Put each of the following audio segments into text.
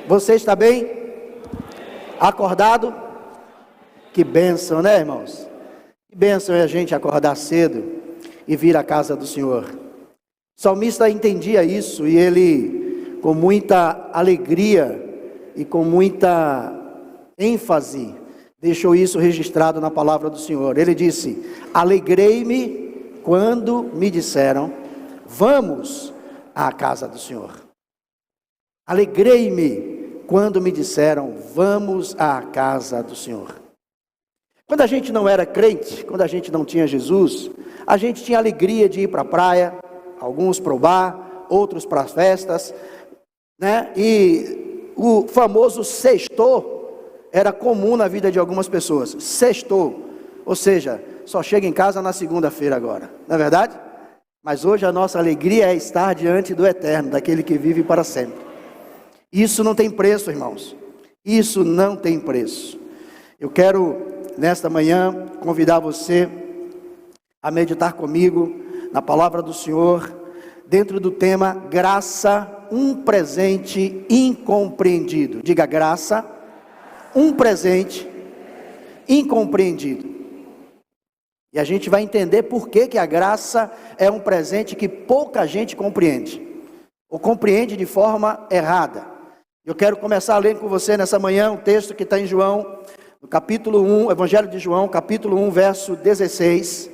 Você está bem? Acordado? Que bênção, né, irmãos? Que bênção é a gente acordar cedo e vir à casa do Senhor. O salmista entendia isso e ele, com muita alegria e com muita ênfase, deixou isso registrado na palavra do Senhor. Ele disse: alegrei-me quando me disseram, vamos à casa do Senhor. Alegrei-me quando me disseram, vamos à casa do Senhor. Quando a gente não era crente, quando a gente não tinha Jesus, a gente tinha alegria de ir para a praia, alguns para o bar, outros para as festas, né? E o famoso sextou era comum na vida de algumas pessoas. Sextou, ou seja, só chega em casa na segunda-feira agora, não é verdade? Mas hoje a nossa alegria é estar diante do Eterno, daquele que vive para sempre. Isso não tem preço, irmãos. Isso não tem preço. Eu quero, nesta manhã, convidar você a meditar comigo na palavra do Senhor, dentro do tema graça, um presente incompreendido. Diga: graça, um presente incompreendido. E a gente vai entender por que a graça é um presente que pouca gente compreende, ou compreende de forma errada. Eu quero começar a ler com você nessa manhã um texto que está em João, no capítulo 1, Evangelho de João, capítulo 1, verso 16.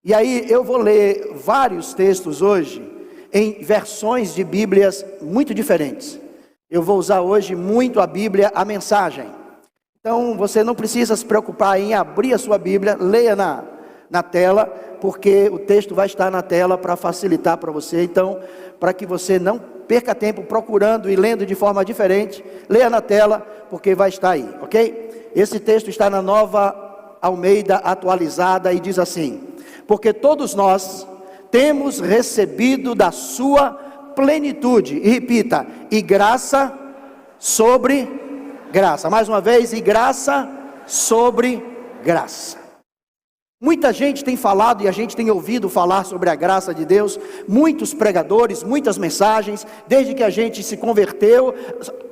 E aí eu vou ler vários textos hoje, em versões de Bíblias muito diferentes. Eu vou usar hoje muito a Bíblia, a mensagem. Então você não precisa se preocupar em abrir a sua Bíblia, leia na tela, porque o texto vai estar na tela para facilitar para você. Então, para que você não perca tempo procurando e lendo de forma diferente, leia na tela, porque vai estar aí, ok? Esse texto está na Nova Almeida atualizada e diz assim: porque todos nós temos recebido da sua plenitude, e repita, e graça sobre graça. Mais uma vez, e graça sobre graça. Muita gente tem falado e a gente tem ouvido falar sobre a graça de Deus, muitos pregadores, muitas mensagens, desde que a gente se converteu,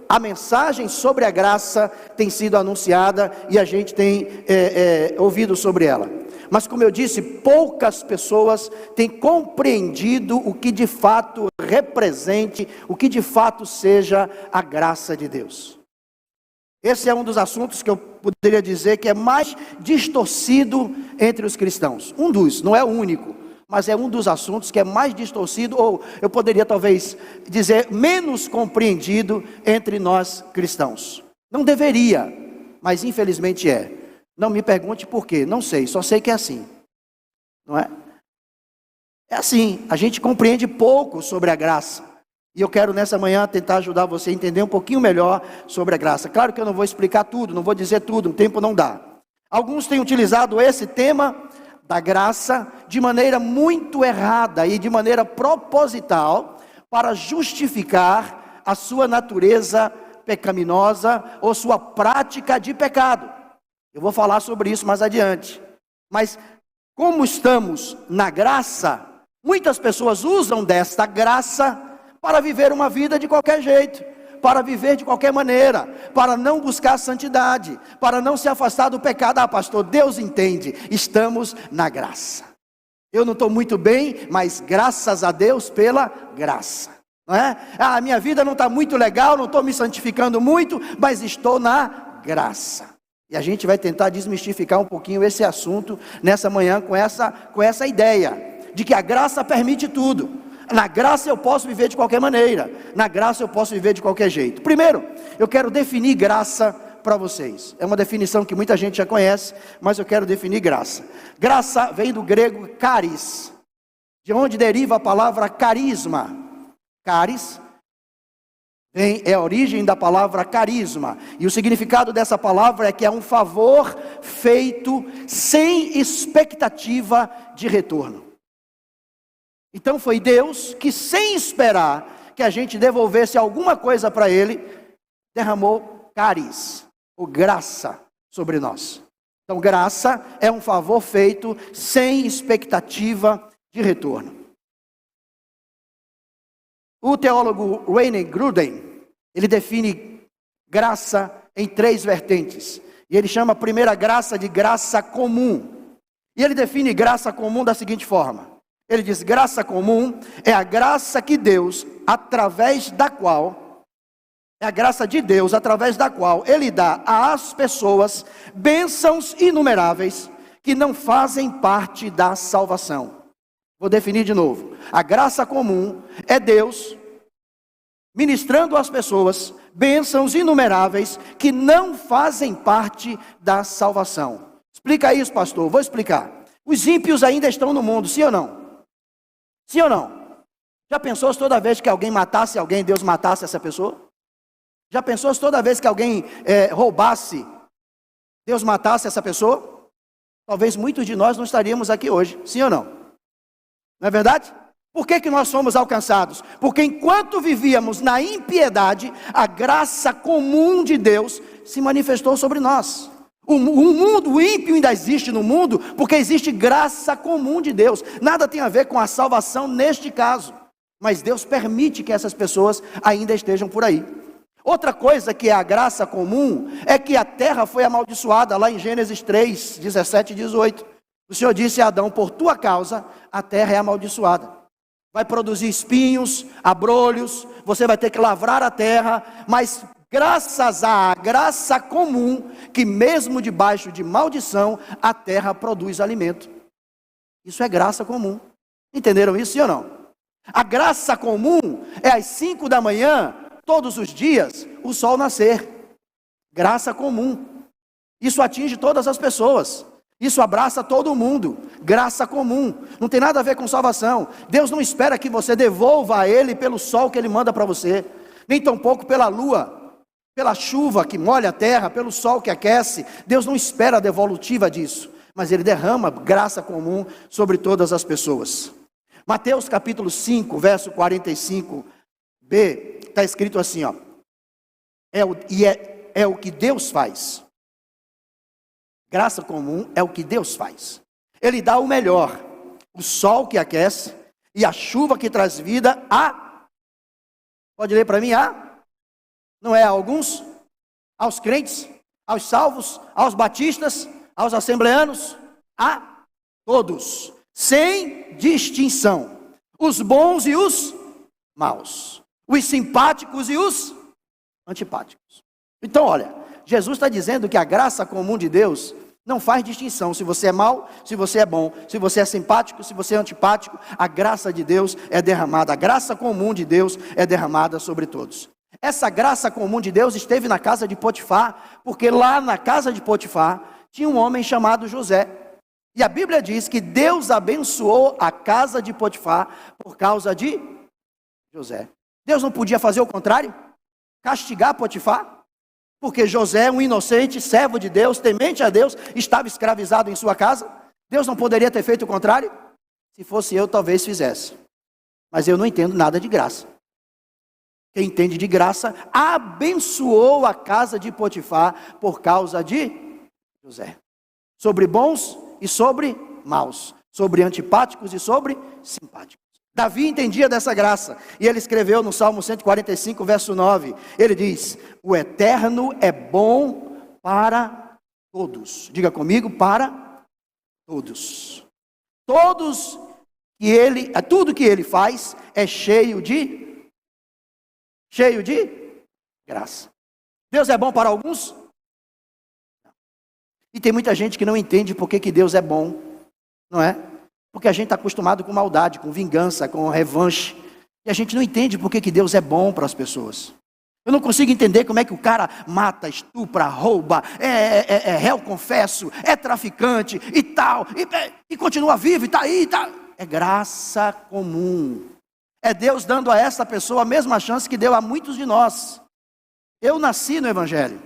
a mensagem sobre a graça tem sido anunciada e a gente tem ouvido sobre ela. Mas como eu disse, poucas pessoas têm compreendido o que de fato represente, o que de fato seja a graça de Deus. Esse é um dos assuntos que eu poderia dizer que é mais distorcido entre os cristãos. Um dos, não é o único, mas é um dos assuntos que é mais distorcido, ou eu poderia talvez dizer menos compreendido entre nós cristãos. Não deveria, mas infelizmente é. Não me pergunte por quê, não sei, só sei que é assim. Não é? É assim, a gente compreende pouco sobre a graça. E eu quero nessa manhã tentar ajudar você a entender um pouquinho melhor sobre a graça. Claro que eu não vou explicar tudo, não vou dizer tudo, o tempo não dá. Alguns têm utilizado esse tema da graça de maneira muito errada e de maneira proposital para justificar a sua natureza pecaminosa ou sua prática de pecado. Eu vou falar sobre isso mais adiante. Mas como estamos na graça, muitas pessoas usam desta graça para viver uma vida de qualquer jeito, para viver de qualquer maneira, para não buscar santidade, para não se afastar do pecado. Ah, pastor, Deus entende, estamos na graça. Eu não estou muito bem, mas graças a Deus pela graça, não é? Ah, minha vida não está muito legal, não estou me santificando muito, mas estou na graça. E a gente vai tentar desmistificar um pouquinho esse assunto nessa manhã com essa ideia de que a graça permite tudo. Na graça eu posso viver de qualquer maneira, na graça eu posso viver de qualquer jeito. Primeiro, eu quero definir graça para vocês. É uma definição que muita gente já conhece, mas eu quero definir graça. Graça vem do grego charis, de onde deriva a palavra carisma. Charis é a origem da palavra carisma, e o significado dessa palavra é que é um favor feito sem expectativa de retorno. Então foi Deus que, sem esperar que a gente devolvesse alguma coisa para Ele, derramou caris, ou graça, sobre nós. Então graça é um favor feito sem expectativa de retorno. O teólogo Wayne Grudem, Ele define graça em 3 vertentes. E ele chama a primeira graça de graça comum. E ele define graça comum da seguinte forma. Ele diz: graça comum é a graça que Deus, através da qual, é a graça de Deus, através da qual Ele dá às pessoas bênçãos inumeráveis que não fazem parte da salvação. Vou definir de novo. A graça comum é Deus ministrando às pessoas bênçãos inumeráveis que não fazem parte da salvação. Explica isso, pastor. Vou explicar. Os ímpios ainda estão no mundo, sim ou não? Sim ou não? Já pensou se toda vez que alguém matasse alguém, Deus matasse essa pessoa? Já pensou se toda vez que alguém roubasse, Deus matasse essa pessoa? Talvez muitos de nós não estaríamos aqui hoje, sim ou não? Não é verdade? Por que nós somos alcançados? Porque enquanto vivíamos na impiedade, a graça comum de Deus se manifestou sobre nós. O mundo, o ímpio ainda existe no mundo, porque existe graça comum de Deus. Nada tem a ver com a salvação neste caso. Mas Deus permite que essas pessoas ainda estejam por aí. Outra coisa que é a graça comum, é que a terra foi amaldiçoada, lá em Gênesis 3, 17 e 18. O Senhor disse a Adão: por tua causa, a terra é amaldiçoada. Vai produzir espinhos, abrolhos, você vai ter que lavrar a terra, mas graças à graça comum, que mesmo debaixo de maldição, a terra produz alimento. Isso é graça comum. Entenderam isso, sim ou não? A graça comum é às 5 da manhã, todos os dias, o sol nascer. Graça comum. Isso atinge todas as pessoas. Isso abraça todo mundo, graça comum, não tem nada a ver com salvação. Deus não espera que você devolva a Ele pelo sol que Ele manda para você, nem tampouco pela lua, pela chuva que molha a terra, pelo sol que aquece. Deus não espera a devolutiva disso, mas Ele derrama graça comum sobre todas as pessoas. Mateus capítulo 5, verso 45b, está escrito assim, ó, é o que Deus faz. Graça comum é o que Deus faz. Ele dá o melhor, o sol que aquece e a chuva que traz vida pode ler para mim, não é a alguns, aos crentes, aos salvos, aos batistas, aos assembleanos, a todos, sem distinção, os bons e os maus, os simpáticos e os antipáticos. Então olha, Jesus está dizendo que a graça comum de Deus não faz distinção se você é mau, se você é bom, se você é simpático, se você é antipático. A graça de Deus é derramada, a graça comum de Deus é derramada sobre todos. Essa graça comum de Deus esteve na casa de Potifar, porque lá na casa de Potifar tinha um homem chamado José. E a Bíblia diz que Deus abençoou a casa de Potifar por causa de José. Deus não podia fazer o contrário? Castigar Potifar? Porque José, um inocente, servo de Deus, temente a Deus, estava escravizado em sua casa. Deus não poderia ter feito o contrário? Se fosse eu, talvez fizesse. Mas eu não entendo nada de graça. Quem entende de graça, abençoou a casa de Potifar por causa de José. Sobre bons e sobre maus. Sobre antipáticos e sobre simpáticos. Davi entendia dessa graça, e ele escreveu no Salmo 145, verso 9, ele diz: o eterno é bom para todos. Diga comigo, para todos. Tudo que ele faz é cheio de graça. Deus é bom para alguns? E tem muita gente que não entende por que Deus é bom, não é? Porque a gente está acostumado com maldade, com vingança, com revanche. E a gente não entende por que Deus é bom para as pessoas. Eu não consigo entender como é que o cara mata, estupra, rouba, é réu confesso, é traficante e tal. E continua vivo e está aí. É graça comum. É Deus dando a essa pessoa a mesma chance que deu a muitos de nós. Eu nasci no Evangelho.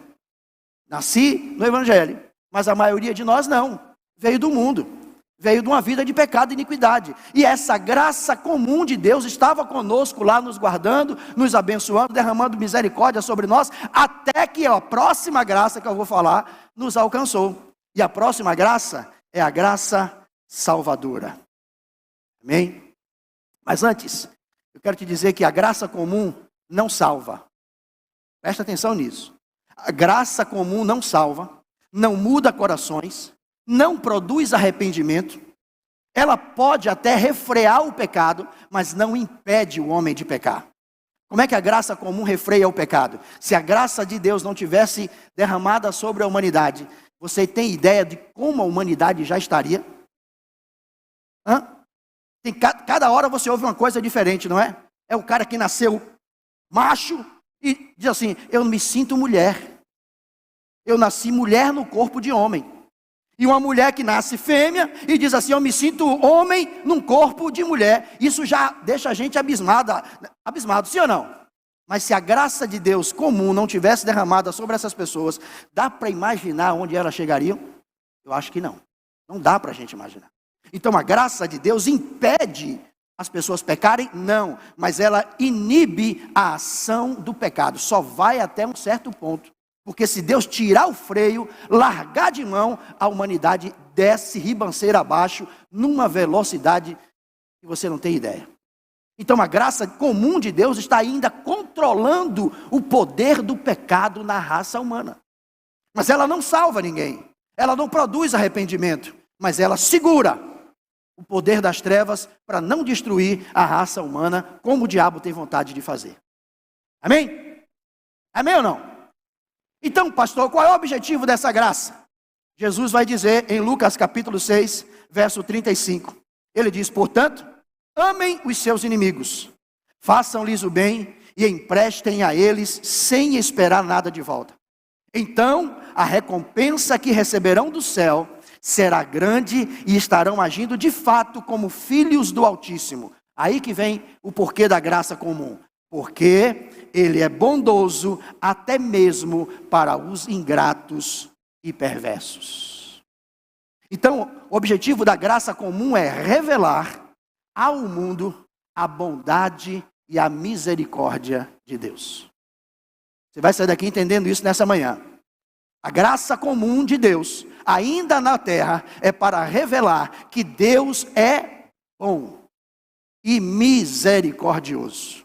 Mas a maioria de nós não. Veio do mundo. Veio de uma vida de pecado e iniquidade. E essa graça comum de Deus estava conosco lá, nos guardando, nos abençoando, derramando misericórdia sobre nós, até que a próxima graça que eu vou falar nos alcançou. E a próxima graça é a graça salvadora. Amém? Mas antes, eu quero te dizer que a graça comum não salva. Presta atenção nisso. A graça comum não salva, não muda corações, não produz arrependimento. Ela pode até refrear o pecado, mas não impede o homem de pecar. Como é que a graça comum refreia o pecado? Se a graça de Deus não tivesse derramada sobre a humanidade, você tem ideia de como a humanidade já estaria? Cada hora você ouve uma coisa diferente, não é? É o cara que nasceu macho e diz assim, eu me sinto mulher. Eu nasci mulher no corpo de homem. E uma mulher que nasce fêmea e diz assim, eu me sinto homem num corpo de mulher. Isso já deixa a gente abismado, sim ou não? Mas se a graça de Deus comum não tivesse derramada sobre essas pessoas, dá para imaginar onde elas chegariam? Eu acho que não. Não dá para a gente imaginar. Então a graça de Deus impede as pessoas pecarem? Não. Mas ela inibe a ação do pecado. Só vai até um certo ponto. Porque se Deus tirar o freio, largar de mão, a humanidade desce ribanceira abaixo, numa velocidade que você não tem ideia. Então a graça comum de Deus está ainda controlando o poder do pecado na raça humana. Mas ela não salva ninguém. Ela não produz arrependimento. Mas ela segura o poder das trevas para não destruir a raça humana, como o diabo tem vontade de fazer. Amém? Amém ou não? Então, pastor, qual é o objetivo dessa graça? Jesus vai dizer em Lucas capítulo 6, verso 35. Ele diz, portanto, amem os seus inimigos, façam-lhes o bem e emprestem a eles sem esperar nada de volta. Então, a recompensa que receberão do céu será grande e estarão agindo de fato como filhos do Altíssimo. Aí que vem o porquê da graça comum. Porque Ele é bondoso até mesmo para os ingratos e perversos. Então, o objetivo da graça comum é revelar ao mundo a bondade e a misericórdia de Deus. Você vai sair daqui entendendo isso nessa manhã. A graça comum de Deus, ainda na terra, é para revelar que Deus é bom e misericordioso.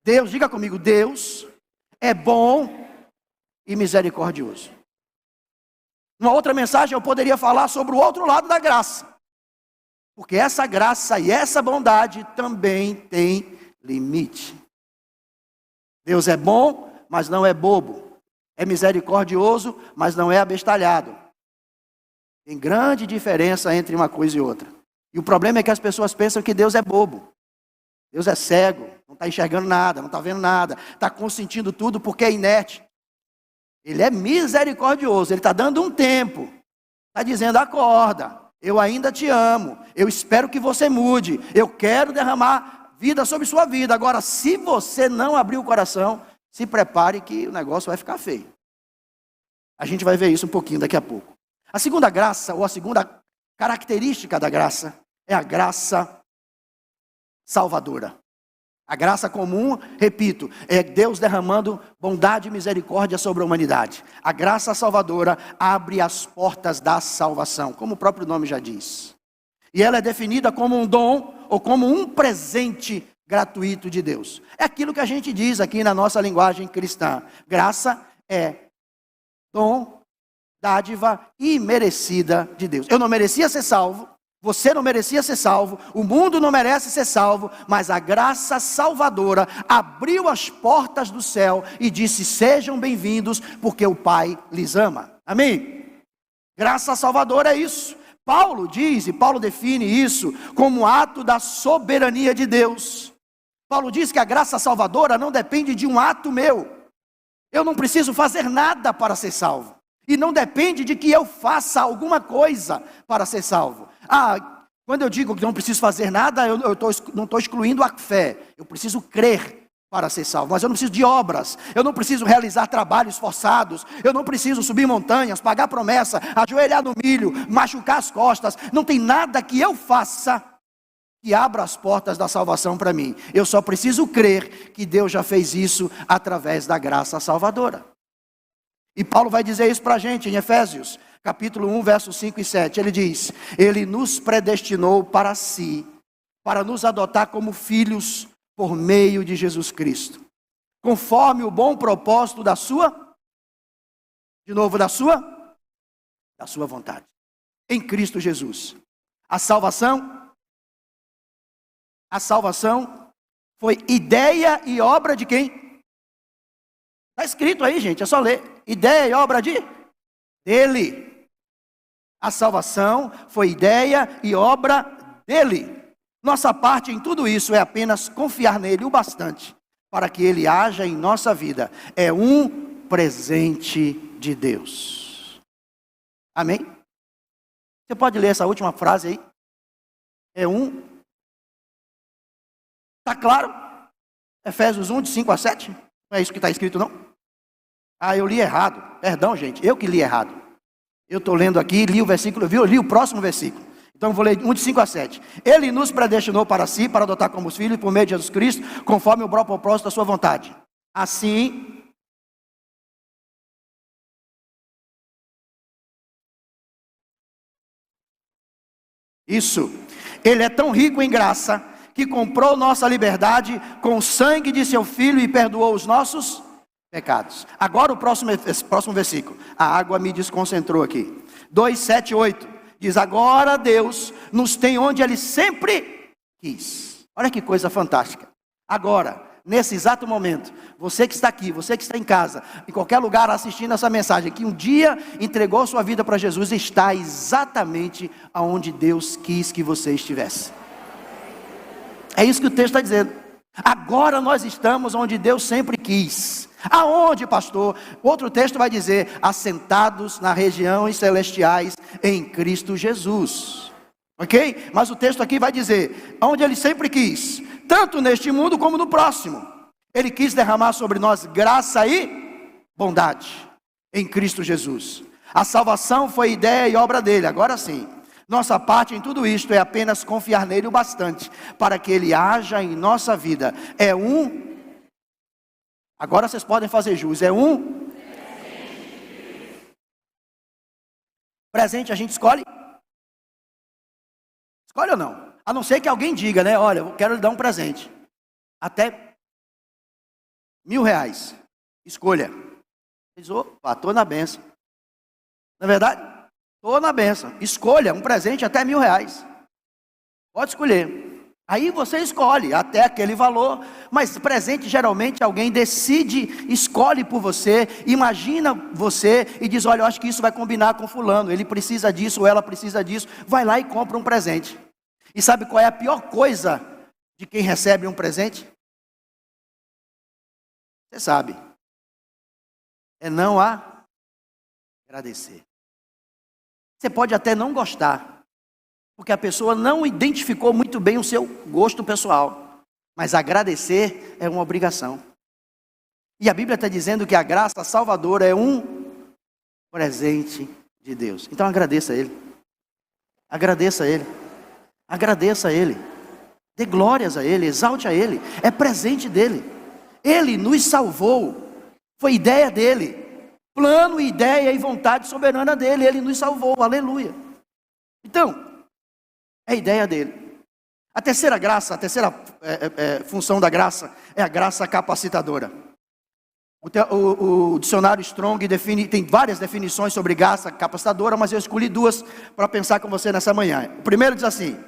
Deus, diga comigo, Deus é bom e misericordioso. Numa outra mensagem eu poderia falar sobre o outro lado da graça. Porque essa graça e essa bondade também tem limite. Deus é bom, mas não é bobo. É misericordioso, mas não é abestalhado. Tem grande diferença entre uma coisa e outra. E o problema é que as pessoas pensam que Deus é bobo. Deus é cego, não está enxergando nada, não está vendo nada, está consentindo tudo porque é inerte. Ele é misericordioso, Ele está dando um tempo, está dizendo, acorda, eu ainda te amo, eu espero que você mude, eu quero derramar vida sobre sua vida. Agora, se você não abrir o coração, se prepare que o negócio vai ficar feio. A gente vai ver isso um pouquinho daqui a pouco. A segunda graça, ou a segunda característica da graça, é a graça salvadora. A graça comum, repito, é Deus derramando bondade e misericórdia sobre a humanidade. A graça salvadora abre as portas da salvação, como o próprio nome já diz. E ela é definida como um dom ou como um presente gratuito de Deus. É aquilo que a gente diz aqui na nossa linguagem cristã. Graça é dom, dádiva imerecida de Deus. Eu não merecia ser salvo. Você não merecia ser salvo, o mundo não merece ser salvo, mas a graça salvadora abriu as portas do céu e disse, sejam bem-vindos, porque o Pai lhes ama. Amém? Graça salvadora é isso. Paulo diz, e Paulo define isso como ato da soberania de Deus. Paulo diz que a graça salvadora não depende de um ato meu. Eu não preciso fazer nada para ser salvo. E não depende de que eu faça alguma coisa para ser salvo. Quando eu digo que não preciso fazer nada, eu não estou excluindo a fé. Eu preciso crer para ser salvo. Mas eu não preciso de obras. Eu não preciso realizar trabalhos forçados. Eu não preciso subir montanhas, pagar promessa, ajoelhar no milho, machucar as costas. Não tem nada que eu faça que abra as portas da salvação para mim. Eu só preciso crer que Deus já fez isso através da graça salvadora. E Paulo vai dizer isso para a gente em Efésios, capítulo 1, versos 5 e 7. Ele diz, Ele nos predestinou para si, para nos adotar como filhos por meio de Jesus Cristo, conforme o bom propósito da sua, de novo, da sua vontade, em Cristo Jesus. A salvação foi ideia e obra de quem? Está escrito aí, gente, é só ler. Ideia e obra dele. A salvação foi ideia e obra dele. Nossa parte em tudo isso é apenas confiar nele o bastante para que ele haja em nossa vida. É um presente de Deus. Amém? Você pode ler essa última frase aí? Está claro? Efésios 1, de 5 a 7? Não é isso que está escrito, não? Eu li errado. Perdão, gente, eu que li errado. Eu estou lendo aqui, li o versículo, li o próximo versículo. Então eu vou ler 1, de 5 a 7. Ele nos predestinou para si, para adotar como os filhos, por meio de Jesus Cristo, conforme o bom propósito da sua vontade. Assim, ele é tão rico em graça, que comprou nossa liberdade com o sangue de seu Filho e perdoou os nossos pecados. Agora o próximo versículo. A água me desconcentrou aqui. 2, 7, 8. Diz, agora Deus nos tem onde Ele sempre quis. Olha que coisa fantástica. Agora, nesse exato momento, você que está aqui, você que está em casa, em qualquer lugar assistindo essa mensagem, que um dia entregou sua vida para Jesus, está exatamente aonde Deus quis que você estivesse. É isso que o texto está dizendo. Agora nós estamos onde Deus sempre quis. Aonde, pastor? Outro texto vai dizer, assentados nas regiões celestiais em Cristo Jesus. Ok? Mas o texto aqui vai dizer, onde Ele sempre quis, tanto neste mundo como no próximo. Ele quis derramar sobre nós graça e bondade em Cristo Jesus. A salvação foi ideia e obra dele. Agora sim, nossa parte em tudo isto é apenas confiar nele o bastante para que ele haja em nossa vida. Agora vocês podem fazer jus. Presente a gente escolhe? Escolhe ou não? A não ser que alguém diga, né? Olha, eu quero lhe dar um presente. Até R$1.000. Escolha. Diz, opa, estou na bênção. Não é verdade? Estou na bênção. Escolha um presente até R$1.000. Pode escolher. Aí você escolhe até aquele valor. Mas presente geralmente alguém decide, escolhe por você. Imagina você e diz, olha, eu acho que isso vai combinar com fulano. Ele precisa disso ou ela precisa disso. Vai lá e compra um presente. E sabe qual é a pior coisa de quem recebe um presente? Você sabe. É não agradecer. Você pode até não gostar, porque a pessoa não identificou muito bem o seu gosto pessoal. Mas agradecer é uma obrigação. E a Bíblia está dizendo que a graça salvadora é um presente de Deus. Então agradeça a Ele. Agradeça a Ele. Agradeça a Ele. Dê glórias a Ele, exalte a Ele. É presente dEle. Ele nos salvou. Foi ideia dEle. Plano, ideia e vontade soberana dEle. Ele nos salvou, aleluia. Então, é ideia dEle. A terceira graça, a terceira função da graça é a graça capacitadora. O dicionário Strong tem várias definições sobre graça capacitadora, mas eu escolhi duas para pensar com você nessa manhã. O primeiro diz assim: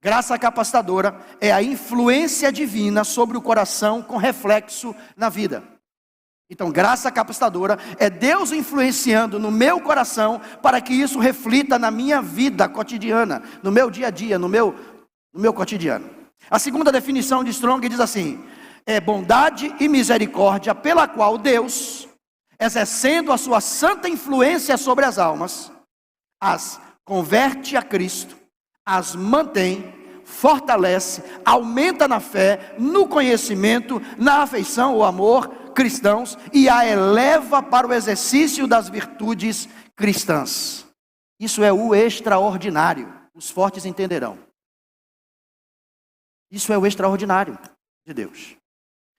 graça capacitadora é a influência divina sobre o coração com reflexo na vida. Então, graça capacitadora é Deus influenciando no meu coração para que isso reflita na minha vida cotidiana, no meu dia a dia, no meu cotidiano. A segunda definição de Strong diz assim: é bondade e misericórdia pela qual Deus, exercendo a sua santa influência sobre as almas, as converte a Cristo, as mantém, fortalece, aumenta na fé, no conhecimento, na afeição ou amor cristãos e a eleva para o exercício das virtudes cristãs. Isso é o extraordinário. Os fortes entenderão. Isso é o extraordinário de Deus.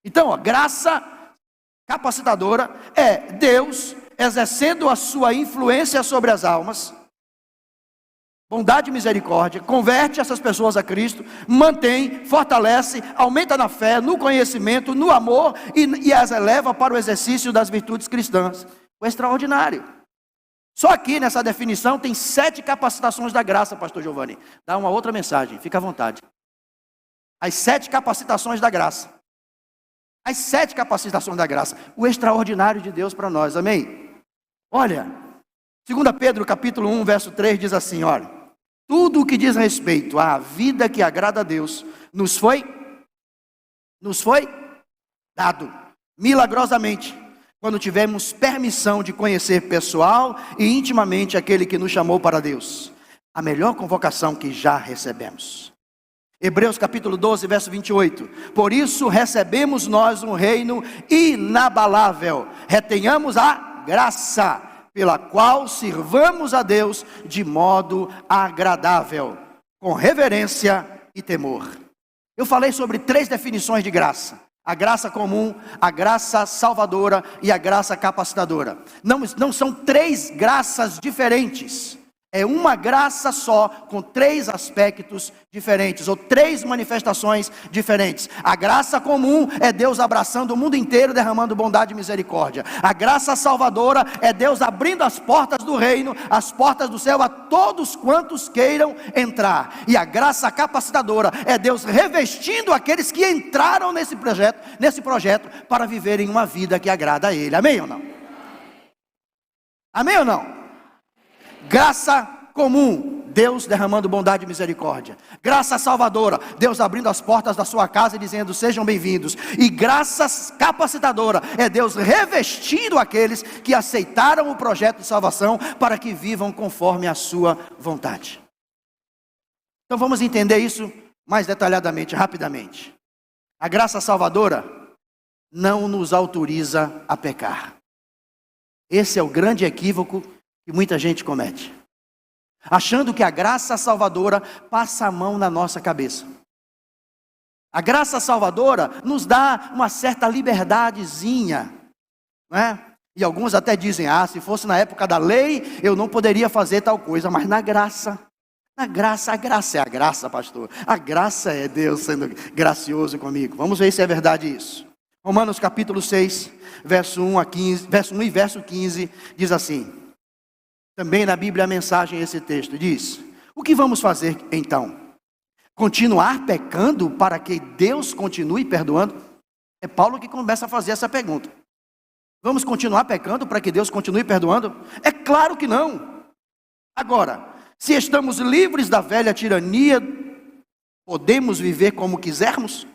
Então, a graça capacitadora é Deus exercendo a sua influência sobre as almas, bondade e misericórdia, converte essas pessoas a Cristo, mantém, fortalece, aumenta na fé, no conhecimento, no amor e as eleva para o exercício das virtudes cristãs. O extraordinário. Só aqui nessa definição tem 7 capacitações da graça, pastor Giovanni. Dá uma outra mensagem, fica à vontade. As 7 capacitações da graça. As 7 capacitações da graça. O extraordinário de Deus para nós, amém? Olha, 2 Pedro capítulo 1, verso 3 diz assim, olha. Tudo o que diz respeito à vida que agrada a Deus, nos foi dado, milagrosamente, quando tivemos permissão de conhecer pessoal e intimamente aquele que nos chamou para Deus. A melhor convocação que já recebemos. Hebreus capítulo 12, verso 28. Por isso recebemos nós um reino inabalável. Retenhamos a graça pela qual sirvamos a Deus de modo agradável, com reverência e temor. Eu falei sobre 3 definições de graça. A graça comum, a graça salvadora e a graça capacitadora. Não são 3 graças diferentes. É uma graça só, com 3 aspectos diferentes, ou 3 manifestações diferentes. A graça comum é Deus abraçando o mundo inteiro, derramando bondade e misericórdia. A graça salvadora é Deus abrindo as portas do reino, as portas do céu a todos quantos queiram entrar. E a graça capacitadora é Deus revestindo aqueles que entraram nesse projeto para viverem uma vida que agrada a Ele. Amém ou não? Amém ou não? Graça comum, Deus derramando bondade e misericórdia. Graça salvadora, Deus abrindo as portas da sua casa e dizendo, sejam bem-vindos. E graça capacitadora, é Deus revestindo aqueles que aceitaram o projeto de salvação para que vivam conforme a sua vontade. Então vamos entender isso mais detalhadamente, rapidamente. A graça salvadora não nos autoriza a pecar. Esse é o grande equívoco que muita gente comete, achando que a graça salvadora passa a mão na nossa cabeça. A graça salvadora nos dá uma certa liberdadezinha, né? E alguns até dizem, se fosse na época da lei, eu não poderia fazer tal coisa, mas a graça é a graça, pastor. A graça é Deus sendo gracioso comigo. Vamos ver se é verdade isso. Romanos capítulo 6, verso 1 e verso 15, diz assim. Também na Bíblia a mensagem esse texto diz, o que vamos fazer então? Continuar pecando para que Deus continue perdoando? É Paulo que começa a fazer essa pergunta. Vamos continuar pecando para que Deus continue perdoando? É claro que não. Agora, se estamos livres da velha tirania, podemos viver como quisermos?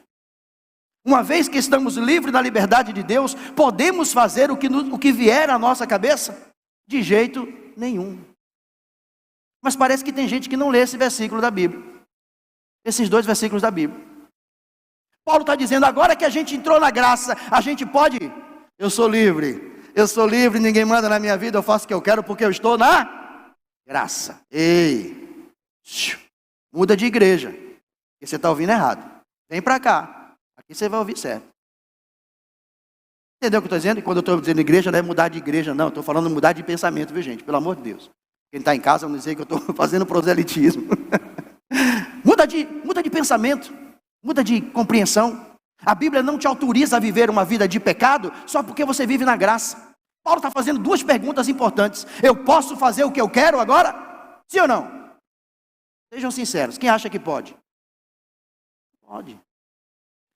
Uma vez que estamos livres da liberdade de Deus, podemos fazer o que vier à nossa cabeça? De jeito nenhum. Mas parece que tem gente que não lê esse versículo da Bíblia. Esses 2 versículos da Bíblia. Paulo está dizendo, agora que a gente entrou na graça, a gente pode, eu sou livre, ninguém manda na minha vida, eu faço o que eu quero porque eu estou na graça. Ei, muda de igreja, porque você está ouvindo errado. Vem para cá, aqui você vai ouvir certo. Entendeu o que eu estou dizendo? E quando eu estou dizendo igreja, não é mudar de igreja, não. Estou falando mudar de pensamento, viu gente? Pelo amor de Deus. Quem está em casa não dizer que eu estou fazendo proselitismo. Muda de pensamento. Muda de compreensão. A Bíblia não te autoriza a viver uma vida de pecado só porque você vive na graça. Paulo está fazendo 2 perguntas importantes. Eu posso fazer o que eu quero agora? Sim ou não? Sejam sinceros. Quem acha que pode? Pode.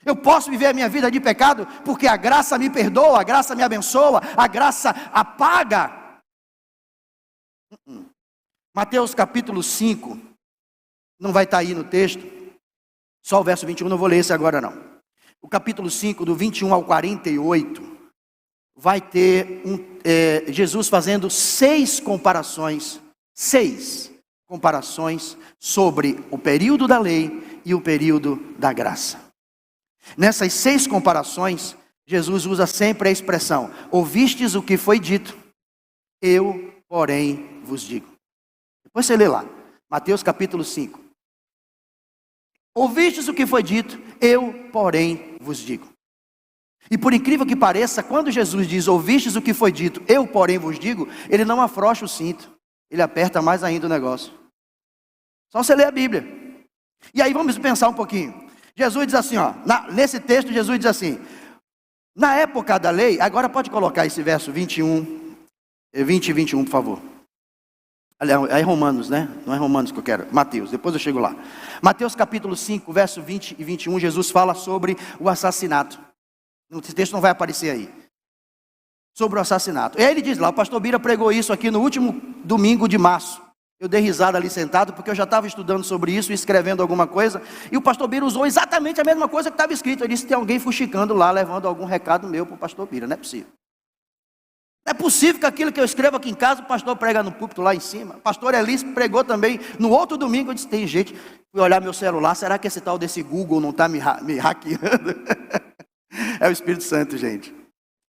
Eu posso viver a minha vida de pecado porque a graça me perdoa, a graça me abençoa, a graça apaga. Mateus capítulo 5, não vai estar aí no texto, só o verso 21, não vou ler esse agora não. O capítulo 5, do 21 ao 48, vai ter Jesus fazendo 6 comparações sobre o período da lei e o período da graça. Nessas 6 comparações, Jesus usa sempre a expressão, ouvistes o que foi dito, eu, porém, vos digo. Depois você lê lá, Mateus capítulo 5. Ouvistes o que foi dito, eu, porém, vos digo. E por incrível que pareça, quando Jesus diz, ouvistes o que foi dito, eu, porém, vos digo, ele não afrouxa o cinto, ele aperta mais ainda o negócio. Só você ler a Bíblia. E aí vamos pensar um pouquinho. Jesus diz assim, nesse texto Jesus diz assim, na época da lei, agora pode colocar esse verso 20 e 21, por favor. É Romanos, né? Não é Romanos que eu quero, Mateus, depois eu chego lá. Mateus capítulo 5, verso 20 e 21, Jesus fala sobre o assassinato. Esse texto não vai aparecer aí. Sobre o assassinato. E aí ele diz lá, o pastor Bira pregou isso aqui no último domingo de março. Eu dei risada ali sentado, porque eu já estava estudando sobre isso e escrevendo alguma coisa. E o pastor Bira usou exatamente a mesma coisa que estava escrito. Ele disse, tem alguém fuxicando lá, levando algum recado meu para o pastor Bira. Não é possível. Não é possível que aquilo que eu escrevo aqui em casa, o pastor prega no púlpito lá em cima. O pastor Elis pregou também no outro domingo. Eu disse, tem gente, fui olhar meu celular, será que esse tal desse Google não está me hackeando? É o Espírito Santo, gente.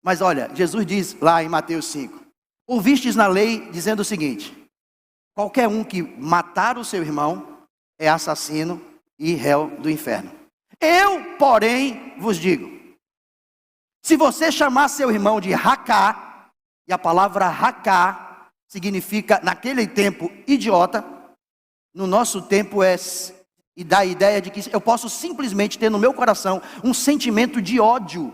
Mas olha, Jesus diz lá em Mateus 5, ouvistes na lei dizendo o seguinte, qualquer um que matar o seu irmão é assassino e réu do inferno. Eu, porém, vos digo, se você chamar seu irmão de racá, e a palavra racá significa, naquele tempo, idiota, no nosso tempo e dá a ideia de que eu posso simplesmente ter no meu coração um sentimento de ódio,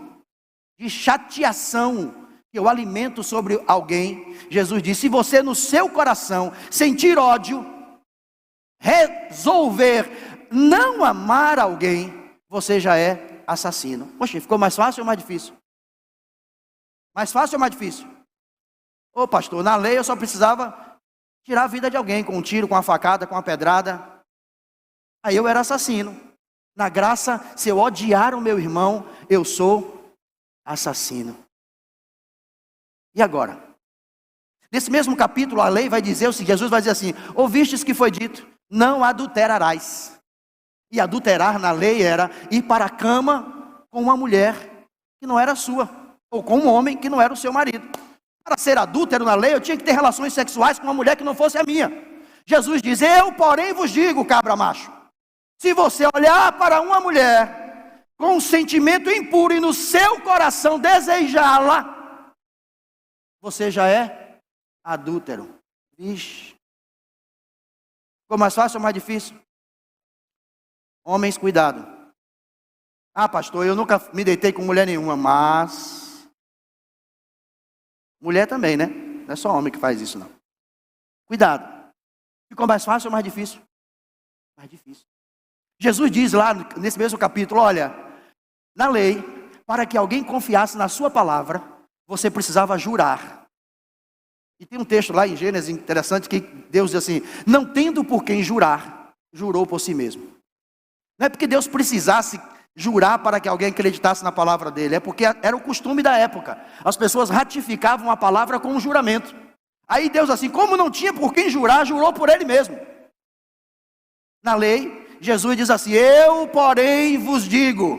de chateação, que eu alimento sobre alguém. Jesus disse, se você no seu coração sentir ódio, resolver não amar alguém, você já é assassino. Poxa, ficou mais fácil ou mais difícil? Mais fácil ou mais difícil? Ô pastor, na lei eu só precisava tirar a vida de alguém com um tiro, com uma facada, com uma pedrada. Aí eu era assassino. Na graça, se eu odiar o meu irmão, eu sou assassino. E agora? Nesse mesmo capítulo, a lei vai dizer o seguinte, Jesus vai dizer assim, ouvistes que foi dito, não adulterarás. E adulterar na lei era ir para a cama com uma mulher que não era sua, ou com um homem que não era o seu marido. Para ser adúltero na lei, eu tinha que ter relações sexuais com uma mulher que não fosse a minha. Jesus diz, eu porém vos digo, cabra macho, se você olhar para uma mulher com um sentimento impuro e no seu coração desejá-la, você já é adúltero. Vixe. Ficou mais fácil ou mais difícil? Homens, cuidado. Ah, pastor, eu nunca me deitei com mulher nenhuma, mas mulher também, né? Não é só homem que faz isso, não. Cuidado. Ficou mais fácil ou mais difícil? Mais difícil. Jesus diz lá nesse mesmo capítulo, olha, na lei, para que alguém confiasse na sua palavra, você precisava jurar. E tem um texto lá em Gênesis interessante que Deus diz assim, não tendo por quem jurar, jurou por si mesmo. Não é porque Deus precisasse jurar para que alguém acreditasse na palavra dele, é porque era o costume da época. As pessoas ratificavam a palavra com um juramento. Aí Deus assim, como não tinha por quem jurar, jurou por ele mesmo. Na lei, Jesus diz assim, eu porém vos digo,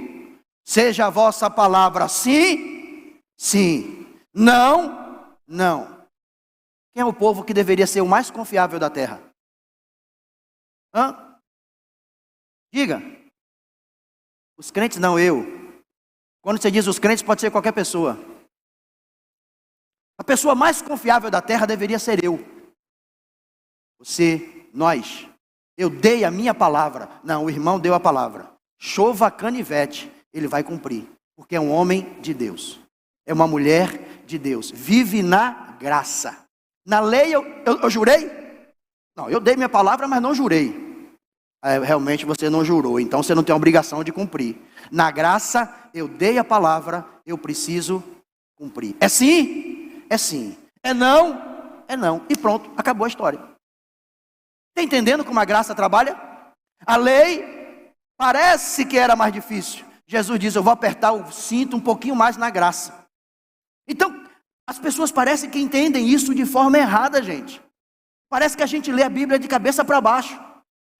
seja a vossa palavra sim, sim, não, não. Quem é o povo que deveria ser o mais confiável da terra? Diga. Os crentes não, eu. Quando você diz os crentes, pode ser qualquer pessoa. A pessoa mais confiável da terra deveria ser eu. Você, nós. Eu dei a minha palavra. Não, o irmão deu a palavra. Chova canivete, ele vai cumprir. Porque é um homem de Deus. É uma mulher de Deus. Vive na graça. Na lei eu jurei? Não, eu dei minha palavra, mas não jurei. Realmente você não jurou, então você não tem a obrigação de cumprir. Na graça, eu dei a palavra, eu preciso cumprir. É sim? É sim. É não? É não. E pronto, acabou a história. Está entendendo como a graça trabalha? A lei parece que era mais difícil. Jesus diz, eu vou apertar o cinto um pouquinho mais na graça. Então, as pessoas parecem que entendem isso de forma errada, gente. Parece que a gente lê a Bíblia de cabeça para baixo.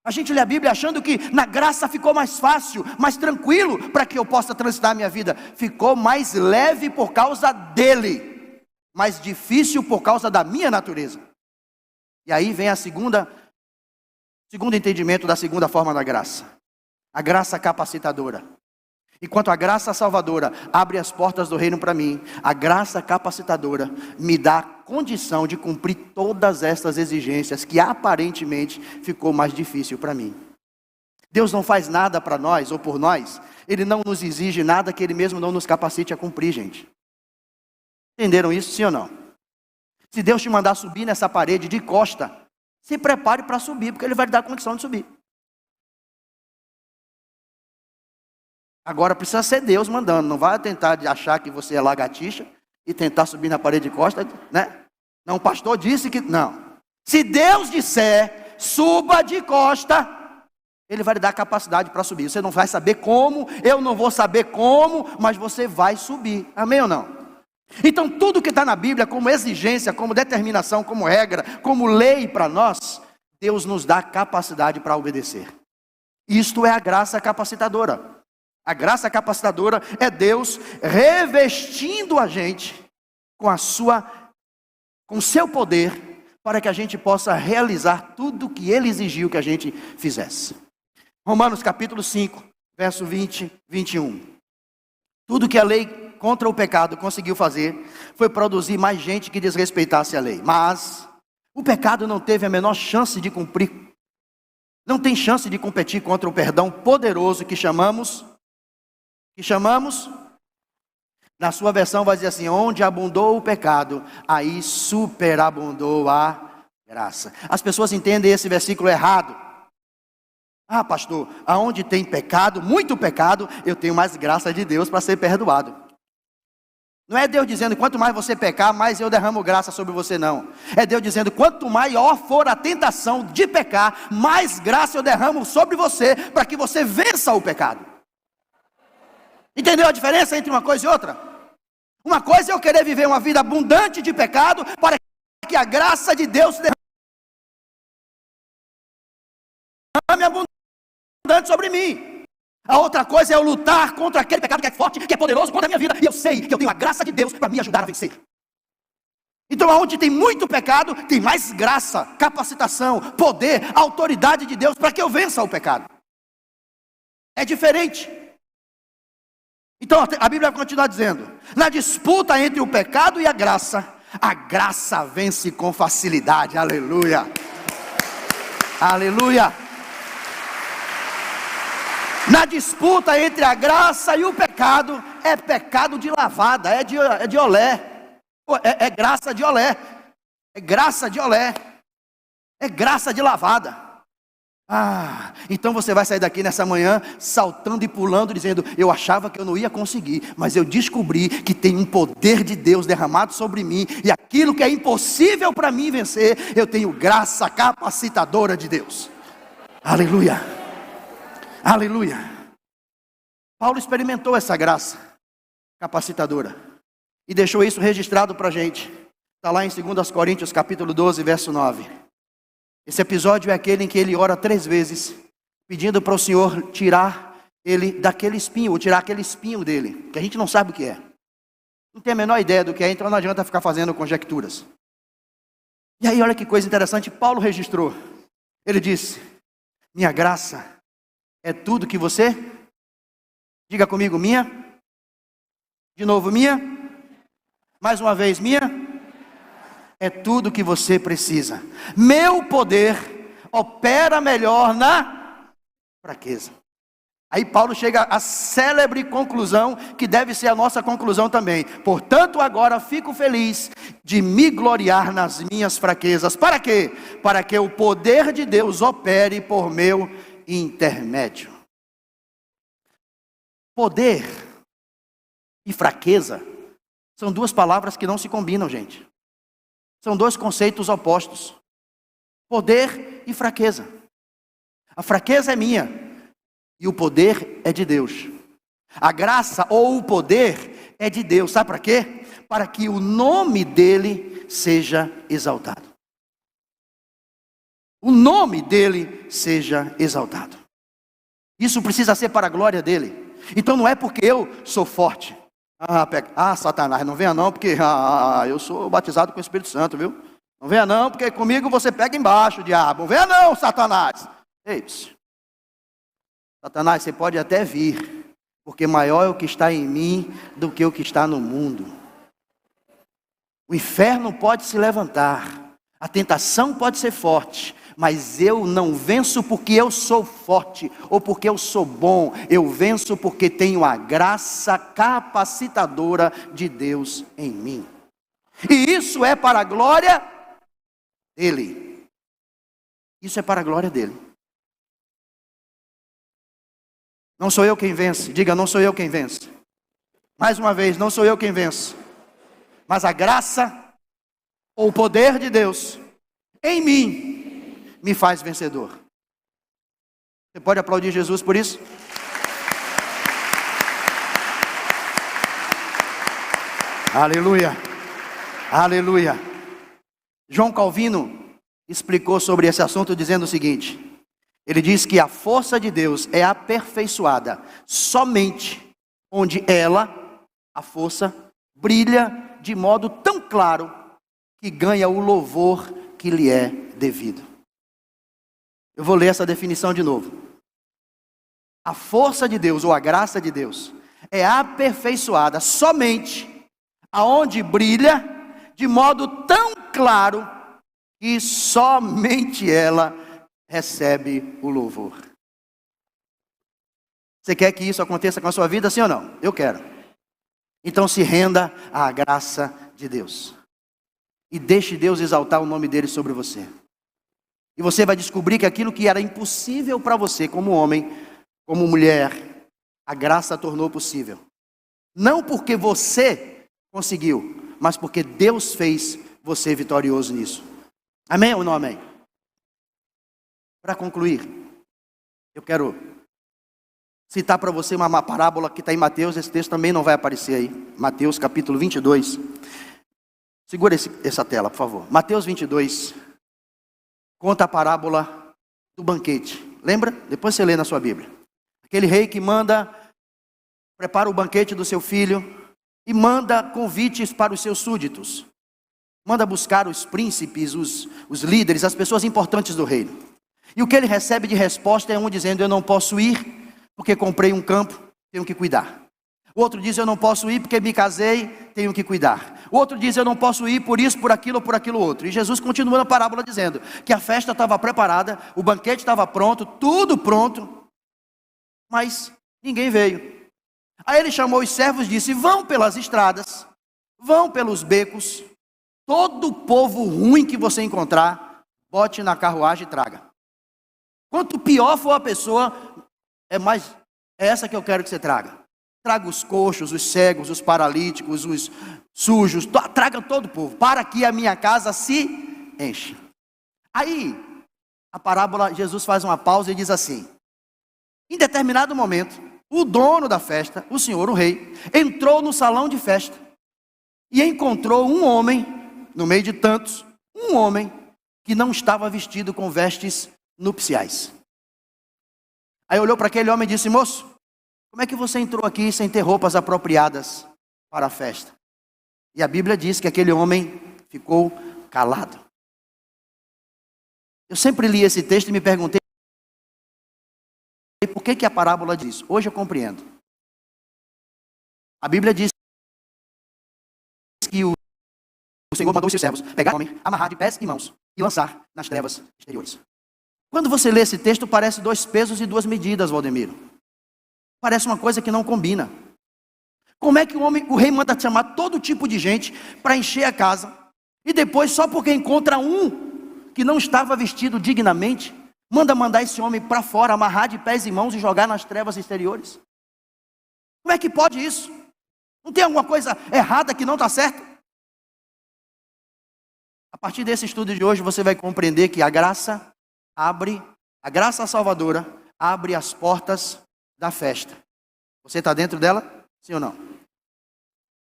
A gente lê a Bíblia achando que na graça ficou mais fácil, mais tranquilo, para que eu possa transitar a minha vida. Ficou mais leve por causa dele, mais difícil por causa da minha natureza. E aí vem a segundo entendimento da segunda forma da graça. A graça capacitadora. Enquanto a graça salvadora abre as portas do reino para mim, a graça capacitadora me dá condição de cumprir todas estas exigências que aparentemente ficou mais difícil para mim. Deus não faz nada para nós ou por nós, Ele não nos exige nada que Ele mesmo não nos capacite a cumprir, gente. Entenderam isso, sim ou não? Se Deus te mandar subir nessa parede de costa, se prepare para subir, porque Ele vai lhe dar a condição de subir. Agora precisa ser Deus mandando, não vai tentar achar que você é lagartixa e tentar subir na parede de costa, né? Não, o pastor disse que não. Se Deus disser, suba de costa, Ele vai lhe dar a capacidade para subir. Você não vai saber como, eu não vou saber como, mas você vai subir. Amém ou não? Então tudo que está na Bíblia como exigência, como determinação, como regra, como lei para nós, Deus nos dá capacidade para obedecer. Isto é a graça capacitadora. A graça capacitadora é Deus revestindo a gente com o seu poder, para que a gente possa realizar tudo o que Ele exigiu que a gente fizesse. Romanos capítulo 5, verso 20, 21. Tudo que a lei contra o pecado conseguiu fazer, foi produzir mais gente que desrespeitasse a lei. Mas o pecado não teve a menor chance de cumprir, não tem chance de competir contra o perdão poderoso que chamamos, na sua versão vai dizer assim, onde abundou o pecado, aí superabundou a graça. As pessoas entendem esse versículo errado. Ah, pastor, aonde tem pecado, muito pecado, eu tenho mais graça de Deus para ser perdoado. Não é Deus dizendo, quanto mais você pecar, mais eu derramo graça sobre você, não. É Deus dizendo, quanto maior for a tentação de pecar, mais graça eu derramo sobre você, para que você vença o pecado. Entendeu a diferença entre uma coisa e outra? Uma coisa é eu querer viver uma vida abundante de pecado, para que a graça de Deus derrame abundante sobre mim. A outra coisa é eu lutar contra aquele pecado que é forte, que é poderoso contra a minha vida. E eu sei que eu tenho a graça de Deus para me ajudar a vencer. Então, onde tem muito pecado, tem mais graça, capacitação, poder, autoridade de Deus para que eu vença o pecado. É diferente. Então, a Bíblia vai continuar dizendo, na disputa entre o pecado e a graça vence com facilidade. Aleluia. Aleluia. Na disputa entre a graça e o pecado, é pecado de lavada, é de olé, é graça de olé, é graça de olé, é graça de lavada. Ah, então você vai sair daqui nessa manhã, saltando e pulando, dizendo, eu achava que eu não ia conseguir, mas eu descobri que tem um poder de Deus derramado sobre mim, e aquilo que é impossível para mim vencer, eu tenho graça capacitadora de Deus. Aleluia. Aleluia. Paulo experimentou essa graça capacitadora e deixou isso registrado para a gente. Está lá em 2 Coríntios capítulo 12, verso 9. Esse episódio é aquele em que ele ora 3 vezes, pedindo para o Senhor tirar ele daquele espinho, ou tirar aquele espinho dele, que a gente não sabe o que é. Não tem a menor ideia do que é, então não adianta ficar fazendo conjecturas. E aí olha que coisa interessante, Paulo registrou. Ele disse, minha graça é tudo que você, diga comigo, minha, de novo minha, mais uma vez minha, é tudo que você precisa. Meu poder opera melhor na fraqueza. Aí Paulo chega à célebre conclusão, que deve ser a nossa conclusão também. Portanto, agora fico feliz de me gloriar nas minhas fraquezas. Para quê? Para que o poder de Deus opere por meu intermédio. Poder e fraqueza são 2 palavras que não se combinam, gente. São 2 conceitos opostos. Poder e fraqueza. A fraqueza é minha e o poder é de Deus. A graça ou o poder é de Deus. Sabe para quê? Para que o nome dele seja exaltado. O nome dele seja exaltado. Isso precisa ser para a glória dele. Então não é porque eu sou forte. Satanás, não venha não, porque eu sou batizado com o Espírito Santo, viu? Não venha não, porque comigo você pega embaixo, diabo. Não venha não, Satanás. Ei, Satanás, você pode até vir, porque maior é o que está em mim do que o que está no mundo. O inferno pode se levantar, a tentação pode ser forte, mas eu não venço porque eu sou forte, ou porque eu sou bom. Eu venço porque tenho a graça capacitadora de Deus em mim. E isso é para a glória dele. Isso é para a glória dele. Não sou eu quem vence. Diga, não sou eu quem vence. Mais uma vez, não sou eu quem vence, mas a graça ou o poder de Deus em mim me faz vencedor. Você pode aplaudir Jesus por isso? Aleluia, aleluia. João Calvino explicou sobre esse assunto dizendo o seguinte: ele diz que a força de Deus é aperfeiçoada somente onde ela, a força, brilha de modo tão claro que ganha o louvor que lhe é devido. Eu vou ler essa definição de novo. A força de Deus, ou a graça de Deus, é aperfeiçoada somente aonde brilha de modo tão claro que somente ela recebe o louvor. Você quer que isso aconteça com a sua vida, sim ou não? Eu quero. Então se renda à graça de Deus. E deixe Deus exaltar o nome dele sobre você. E você vai descobrir que aquilo que era impossível para você como homem, como mulher, a graça tornou possível. Não porque você conseguiu, mas porque Deus fez você vitorioso nisso. Amém ou não amém? Para concluir, eu quero citar para você uma parábola que está em Mateus. Esse texto também não vai aparecer aí. Mateus capítulo 22. Segura essa tela, por favor. Mateus 22 conta a parábola do banquete. Lembra? Depois você lê na sua Bíblia. Aquele rei que prepara o banquete do seu filho e manda convites para os seus súditos. Manda buscar os príncipes, os líderes, as pessoas importantes do reino. E o que ele recebe de resposta é um dizendo: eu não posso ir porque comprei um campo, tenho que cuidar. O outro diz: eu não posso ir porque me casei, tenho que cuidar. O outro diz: eu não posso ir por isso, por aquilo ou por aquilo outro. E Jesus continua na parábola dizendo que a festa estava preparada, o banquete estava pronto, tudo pronto, mas ninguém veio. Aí ele chamou os servos e disse: vão pelas estradas, vão pelos becos, todo o povo ruim que você encontrar, bote na carruagem e traga. Quanto pior for a pessoa, é essa que eu quero que você traga. Traga os coxos, os cegos, os paralíticos, os sujos, traga todo o povo, para que a minha casa se enche. Aí, a parábola, Jesus faz uma pausa e diz assim: em determinado momento, o dono da festa, o senhor, o rei, entrou no salão de festa e encontrou um homem, no meio de tantos, um homem que não estava vestido com vestes nupciais. Aí olhou para aquele homem e disse: moço, como é que você entrou aqui sem ter roupas apropriadas para a festa? E a Bíblia diz que aquele homem ficou calado. Eu sempre li esse texto e me perguntei por que a parábola diz isso. Hoje eu compreendo. A Bíblia diz que o Senhor mandou os seus servos pegar o homem, amarrar de pés e mãos e lançar nas trevas exteriores. Quando você lê esse texto, parece 2 pesos e 2 medidas, Valdemiro. Parece uma coisa que não combina. Como é que o rei manda chamar todo tipo de gente para encher a casa, e depois, só porque encontra um que não estava vestido dignamente, mandar esse homem para fora, amarrar de pés e mãos e jogar nas trevas exteriores? Como é que pode isso? Não tem alguma coisa errada que não está certo? A partir desse estudo de hoje, você vai compreender que a graça salvadora abre as portas da festa. Você está dentro dela? Sim ou não?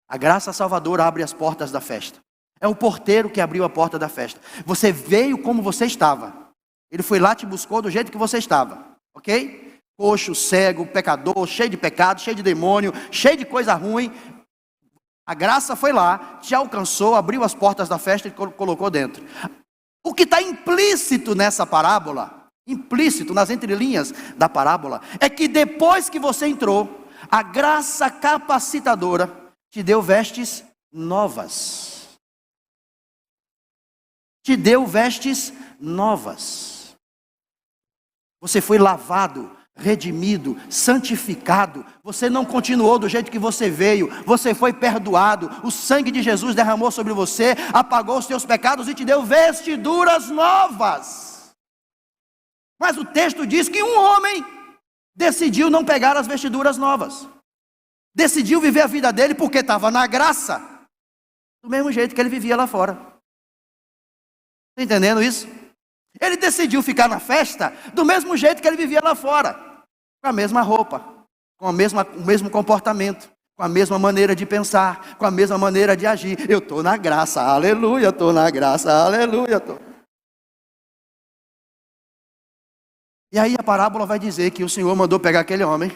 A graça salvadora abre as portas da festa. É o porteiro que abriu a porta da festa. Você veio como você estava. Ele foi lá, te buscou do jeito que você estava. Ok? Coxo, cego, pecador, cheio de pecado, cheio de demônio, cheio de coisa ruim. A graça foi lá, te alcançou, abriu as portas da festa e colocou dentro. O que está implícito nessa parábola, implícito nas entrelinhas da parábola, é que depois que você entrou, a graça capacitadora te deu vestes novas. te deu vestes novas. Você foi lavado, redimido, santificado. Você não continuou do jeito que você veio. Você foi perdoado. O sangue de Jesus derramou sobre você, apagou os teus pecados e te deu vestiduras novas. Mas o texto diz que um homem decidiu não pegar as vestiduras novas. Decidiu viver a vida dele porque estava na graça, do mesmo jeito que ele vivia lá fora. Está entendendo isso? Ele decidiu ficar na festa do mesmo jeito que ele vivia lá fora, com a mesma roupa, com o mesmo comportamento, com a mesma maneira de pensar, com a mesma maneira de agir. Eu estou na graça, aleluia, estou na graça, aleluia. E aí a parábola vai dizer que o Senhor mandou pegar aquele homem,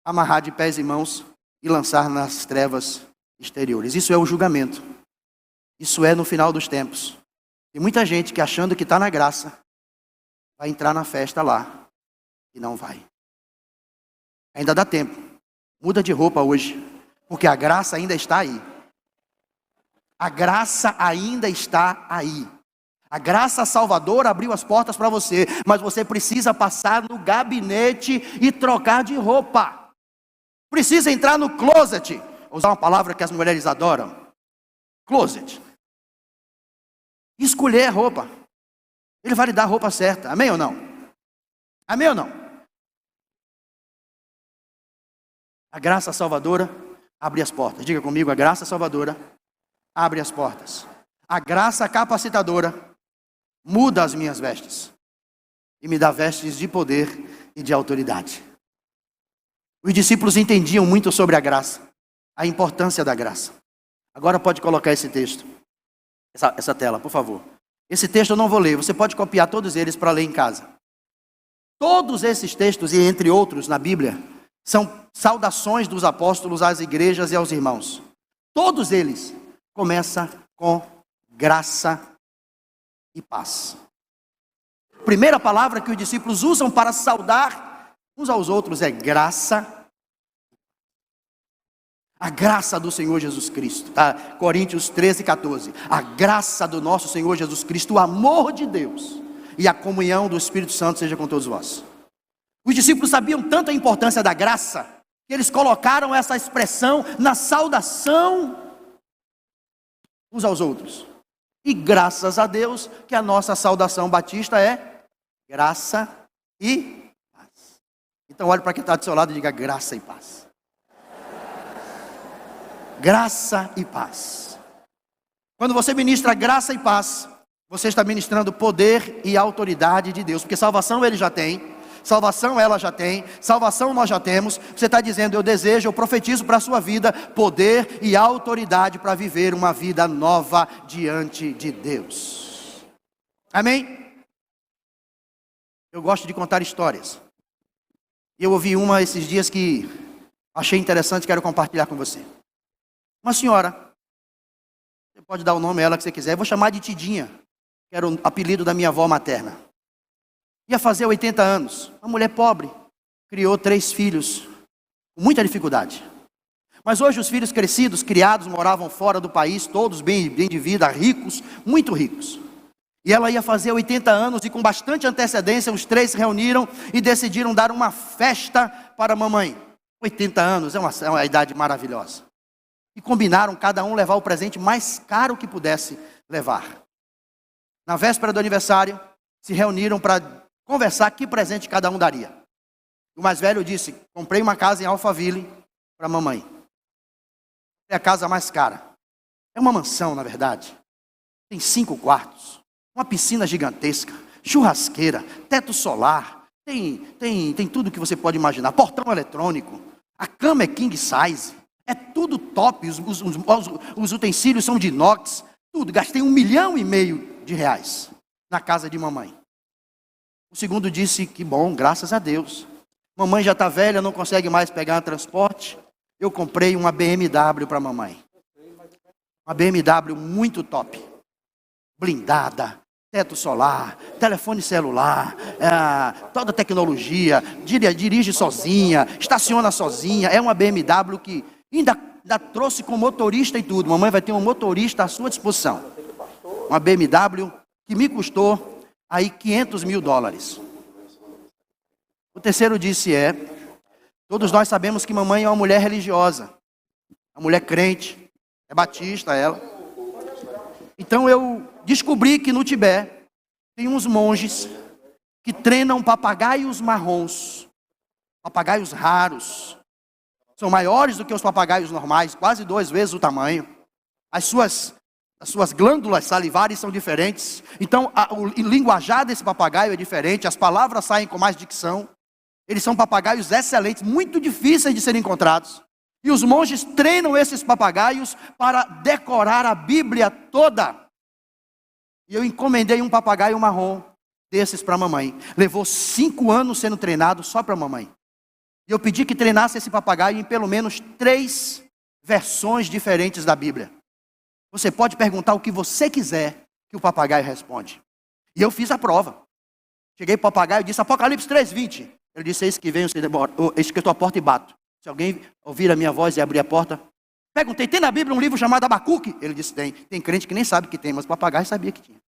amarrar de pés e mãos e lançar nas trevas exteriores. Isso é o julgamento. Isso é no final dos tempos. Tem muita gente que achando que está na graça, vai entrar na festa lá e não vai. Ainda dá tempo. Muda de roupa hoje, porque a graça ainda está aí. A graça ainda está aí. A graça salvadora abriu as portas para você, mas você precisa passar no gabinete e trocar de roupa. Precisa entrar no closet. Vou usar uma palavra que as mulheres adoram. Closet. Escolher a roupa. Ele vai lhe dar a roupa certa. Amém ou não? Amém ou não? A graça salvadora abre as portas. Diga comigo, a graça salvadora abre as portas. A graça capacitadora muda as minhas vestes e me dá vestes de poder e de autoridade. Os discípulos entendiam muito sobre a graça, a importância da graça. Agora pode colocar esse texto, essa tela, por favor. Esse texto eu não vou ler, você pode copiar todos eles para ler em casa. Todos esses textos, e entre outros na Bíblia, são saudações dos apóstolos às igrejas e aos irmãos. Todos eles começam com graça e paz. A primeira palavra que os discípulos usam para saudar uns aos outros é graça. A graça do Senhor Jesus Cristo, tá? Coríntios 13, 14. A graça do nosso Senhor Jesus Cristo, o amor de Deus e a comunhão do Espírito Santo seja com todos vós. Os discípulos sabiam tanto a importância da graça, que eles colocaram essa expressão na saudação uns aos outros. E graças a Deus que a nossa saudação batista é graça e paz. Então olhe para quem está do seu lado e diga graça e paz. Graça e paz. Quando você ministra graça e paz, você está ministrando poder e autoridade de Deus. Porque salvação ele já tem. Salvação ela já tem, salvação nós já temos. Você está dizendo, eu desejo, eu profetizo para a sua vida poder e autoridade para viver uma vida nova diante de Deus. Amém? Eu gosto de contar histórias. Eu ouvi uma esses dias que achei interessante, quero compartilhar com você. Uma senhora, você pode dar o nome a ela que você quiser, eu vou chamar de Tidinha, que era o apelido da minha avó materna. Ia fazer 80 anos, uma mulher pobre, criou 3 filhos, com muita dificuldade. Mas hoje os filhos crescidos, criados, moravam fora do país, todos bem de vida, ricos, muito ricos. E ela ia fazer 80 anos e com bastante antecedência, os 3 se reuniram e decidiram dar uma festa para a mamãe. 80 anos é uma idade maravilhosa. E combinaram cada um levar o presente mais caro que pudesse levar. Na véspera do aniversário, se reuniram para conversar que presente cada um daria. O mais velho disse, comprei uma casa em Alphaville para a mamãe. É a casa mais cara. É uma mansão, na verdade. Tem 5 quartos, uma piscina gigantesca, churrasqueira, teto solar, tem tudo que você pode imaginar, portão eletrônico, a cama é king size, é tudo top, os utensílios são de inox, tudo. Gastei R$1,5 milhão na casa de mamãe. O segundo disse que bom, graças a Deus. Mamãe já está velha, não consegue mais pegar transporte. Eu comprei uma BMW para a mamãe. Uma BMW muito top. Blindada, teto solar, telefone celular, toda a tecnologia, dirige sozinha, estaciona sozinha. É uma BMW que ainda trouxe com motorista e tudo. Mamãe vai ter um motorista à sua disposição. Uma BMW que me custou aí $500.000. O terceiro disse todos nós sabemos que mamãe é uma mulher religiosa, uma mulher crente, é batista ela. Então eu descobri que no Tibete tem uns monges que treinam papagaios marrons, papagaios raros. São maiores do que os papagaios normais, quase 2 vezes o tamanho. As suas glândulas salivares são diferentes. Então o linguajar desse papagaio é diferente, as palavras saem com mais dicção. Eles são papagaios excelentes, muito difíceis de serem encontrados. E os monges treinam esses papagaios para decorar a Bíblia toda. E eu encomendei um papagaio marrom desses para a mamãe. Levou 5 anos sendo treinado só para a mamãe. E eu pedi que treinasse esse papagaio em pelo menos 3 versões diferentes da Bíblia. Você pode perguntar o que você quiser, que o papagaio responde. E eu fiz a prova. Cheguei para o papagaio e disse, Apocalipse 3:20. Ele disse, eis que venho, eis que estou à porta e bato. Se alguém ouvir a minha voz e abrir a porta. Perguntei, tem na Bíblia um livro chamado Abacuque? Ele disse, tem. Tem crente que nem sabe que tem, mas o papagaio sabia que tinha.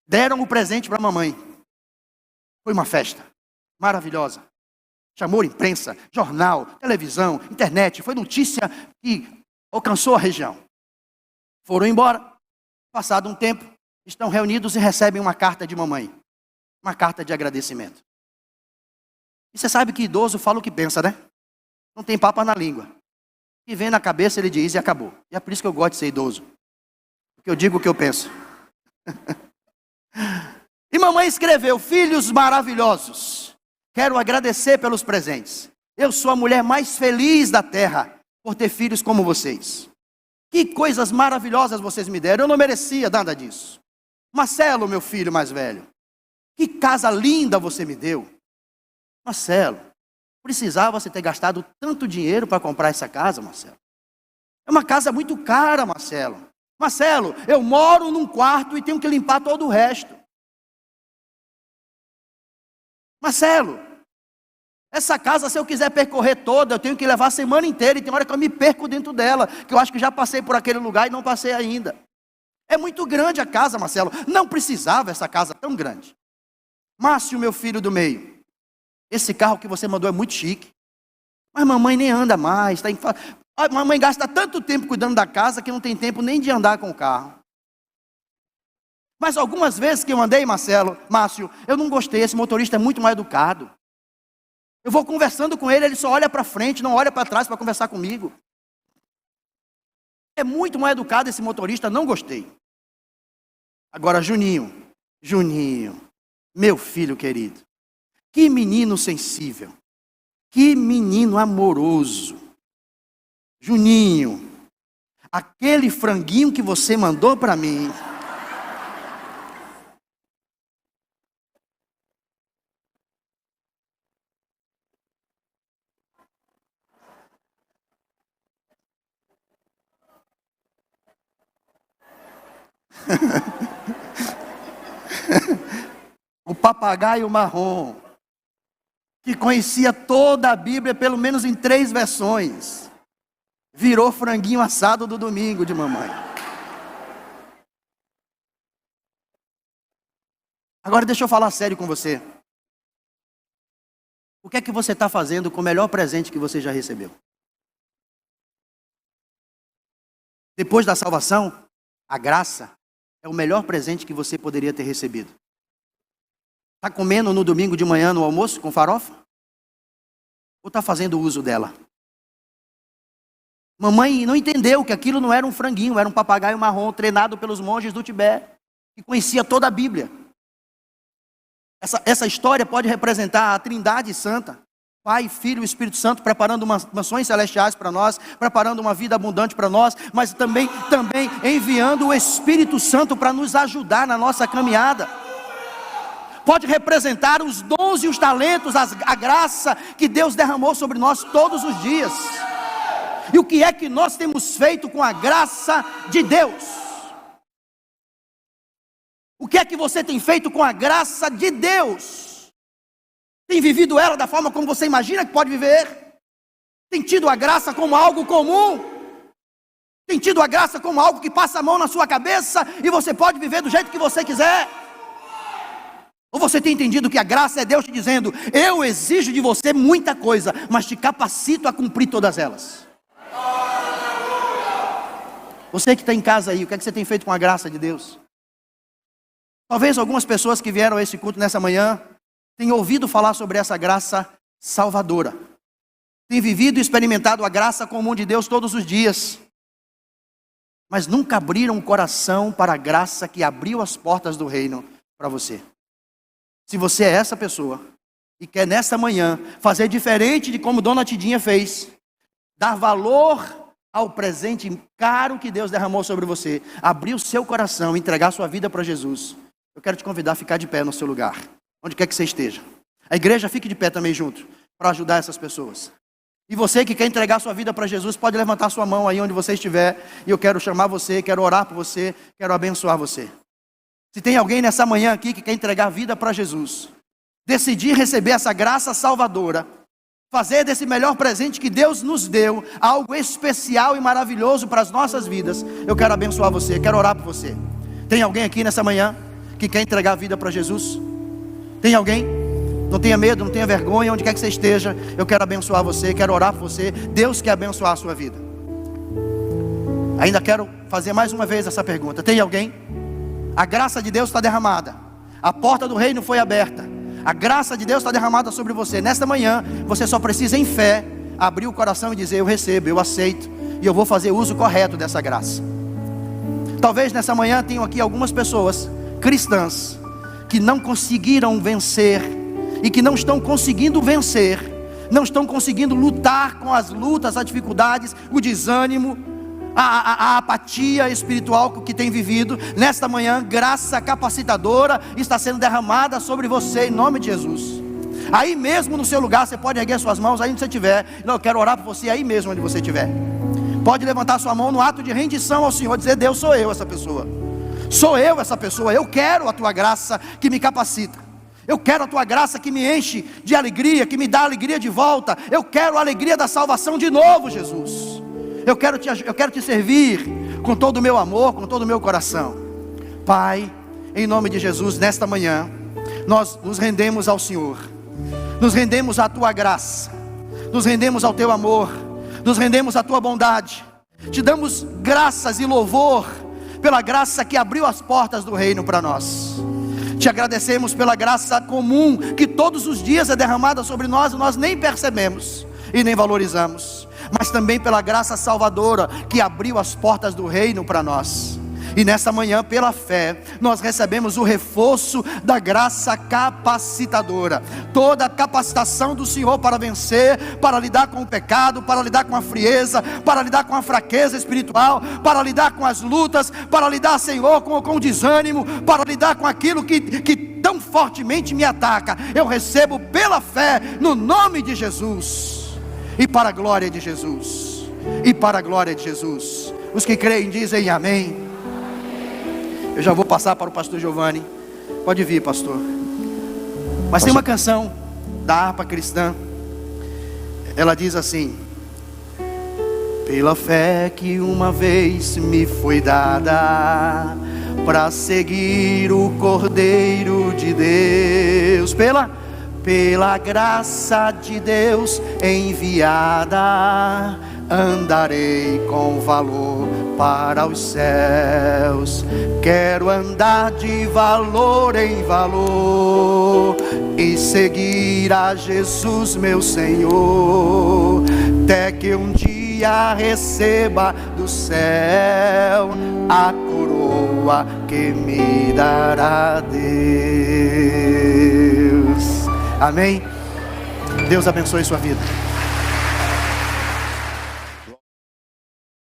Deram o presente para a mamãe. Foi uma festa maravilhosa. Chamou imprensa, jornal, televisão, internet. Foi notícia que alcançou a região. Foram embora. Passado um tempo, estão reunidos e recebem uma carta de mamãe. Uma carta de agradecimento. E você sabe que idoso fala o que pensa, né? Não tem papo na língua. O que vem na cabeça ele diz e acabou. E é por isso que eu gosto de ser idoso. Porque eu digo o que eu penso. E mamãe escreveu, filhos maravilhosos, quero agradecer pelos presentes. Eu sou a mulher mais feliz da terra por ter filhos como vocês. Que coisas maravilhosas vocês me deram, eu não merecia nada disso. Marcelo, meu filho mais velho, que casa linda você me deu. Marcelo, precisava você ter gastado tanto dinheiro para comprar essa casa, Marcelo? É uma casa muito cara, Marcelo. Marcelo, eu moro num quarto e tenho que limpar todo o resto. Marcelo, essa casa, se eu quiser percorrer toda, eu tenho que levar a semana inteira. E tem hora que eu me perco dentro dela, que eu acho que já passei por aquele lugar e não passei ainda. É muito grande a casa, Marcelo. Não precisava essa casa tão grande. Márcio, meu filho do meio, esse carro que você mandou é muito chique. Mas mamãe nem anda mais. A mamãe gasta tanto tempo cuidando da casa que não tem tempo nem de andar com o carro. Mas algumas vezes que eu andei, Márcio, eu não gostei. Esse motorista é muito mal educado. Eu vou conversando com ele, ele só olha para frente, não olha para trás para conversar comigo. É muito mal educado esse motorista, não gostei. Agora, Juninho, meu filho querido, que menino sensível, que menino amoroso. Juninho, aquele franguinho que você mandou para mim. O papagaio marrom, que conhecia toda a Bíblia, pelo menos em 3 versões, virou franguinho assado do domingo de mamãe. Agora deixa eu falar sério com você. O que é que você está fazendo com o melhor presente que você já recebeu? Depois da salvação, a graça é o melhor presente que você poderia ter recebido. Está comendo no domingo de manhã no almoço com farofa? Ou está fazendo uso dela? Mamãe não entendeu que aquilo não era um franguinho, era um papagaio marrom treinado pelos monges do Tibete, que conhecia toda a Bíblia. Essa história pode representar a Trindade Santa, Pai, Filho e Espírito Santo, preparando mansões celestiais para nós, preparando uma vida abundante para nós, mas também enviando o Espírito Santo para nos ajudar na nossa caminhada. Pode representar os dons e os talentos, a graça que Deus derramou sobre nós todos os dias. E o que é que nós temos feito com a graça de Deus? O que é que você tem feito com a graça de Deus? Tem vivido ela da forma como você imagina que pode viver? Tem tido a graça como algo comum? Tem tido a graça como algo que passa a mão na sua cabeça e você pode viver do jeito que você quiser? Ou você tem entendido que a graça é Deus te dizendo: eu exijo de você muita coisa, mas te capacito a cumprir todas elas? Você que está em casa aí, o que é que você tem feito com a graça de Deus? Talvez algumas pessoas que vieram a esse culto nessa manhã tenham ouvido falar sobre essa graça salvadora, tem vivido e experimentado a graça comum de Deus todos os dias, mas nunca abriram o coração para a graça que abriu as portas do reino para você. Se você é essa pessoa e quer nessa manhã fazer diferente de como Dona Tidinha fez, dar valor ao presente caro que Deus derramou sobre você, abrir o seu coração, entregar sua vida para Jesus, eu quero te convidar a ficar de pé no seu lugar, onde quer que você esteja. A igreja fique de pé também junto, para ajudar essas pessoas. E você que quer entregar sua vida para Jesus, pode levantar sua mão aí onde você estiver, e eu quero chamar você, quero orar por você, quero abençoar você. Se tem alguém nessa manhã aqui que quer entregar a vida para Jesus, decidir receber essa graça salvadora, fazer desse melhor presente que Deus nos deu algo especial e maravilhoso para as nossas vidas, eu quero abençoar você, quero orar por você. Tem alguém aqui nessa manhã que quer entregar a vida para Jesus? Tem alguém? Não tenha medo, não tenha vergonha, onde quer que você esteja, eu quero abençoar você, quero orar por você. Deus quer abençoar a sua vida. Ainda quero fazer mais uma vez essa pergunta: tem alguém? A graça de Deus está derramada, a porta do reino foi aberta, a graça de Deus está derramada sobre você. Nesta manhã, você só precisa em fé abrir o coração e dizer: eu recebo, eu aceito, e eu vou fazer uso correto dessa graça. Talvez nessa manhã tenham aqui algumas pessoas cristãs que não conseguiram vencer, e que não estão conseguindo vencer, não estão conseguindo lutar com as lutas, as dificuldades, o desânimo, a apatia espiritual que tem vivido. Nesta manhã, graça capacitadora está sendo derramada sobre você, em nome de Jesus. Aí mesmo no seu lugar, você pode erguer suas mãos, aí onde você estiver. Eu quero orar por você aí mesmo onde você estiver. Pode levantar sua mão no ato de rendição ao Senhor, dizer: Deus, sou eu essa pessoa, sou eu essa pessoa, eu quero a tua graça que me capacita, eu quero a tua graça que me enche de alegria, que me dá alegria de volta, eu quero a alegria da salvação de novo, Jesus. Eu quero te servir com todo o meu amor, com todo o meu coração. Pai, em nome de Jesus, nesta manhã, nós nos rendemos ao Senhor, nos rendemos à tua graça, nos rendemos ao teu amor, nos rendemos à tua bondade. Te damos graças e louvor pela graça que abriu as portas do reino para nós. Te agradecemos pela graça comum que todos os dias é derramada sobre nós e nós nem percebemos e nem valorizamos, mas também pela graça salvadora que abriu as portas do reino para nós. E nessa manhã, pela fé, nós recebemos o reforço da graça capacitadora, toda a capacitação do Senhor para vencer, para lidar com o pecado, para lidar com a frieza, para lidar com a fraqueza espiritual, para lidar com as lutas, para lidar, Senhor, com o desânimo, para lidar com aquilo que tão fortemente me ataca. Eu recebo pela fé, no nome de Jesus, e para a glória de Jesus, e para a glória de Jesus. Os que creem dizem amém. Eu já vou passar para o pastor Giovanni. Pode vir, pastor. Mas tem uma canção da harpa cristã. Ela diz assim: pela fé que uma vez me foi dada, para seguir o Cordeiro de Deus, pela graça de Deus enviada, andarei com valor para os céus. Quero andar de valor em valor e seguir a Jesus meu Senhor, até que um dia receba do céu a coroa que me dará Deus. Amém? Deus abençoe sua vida.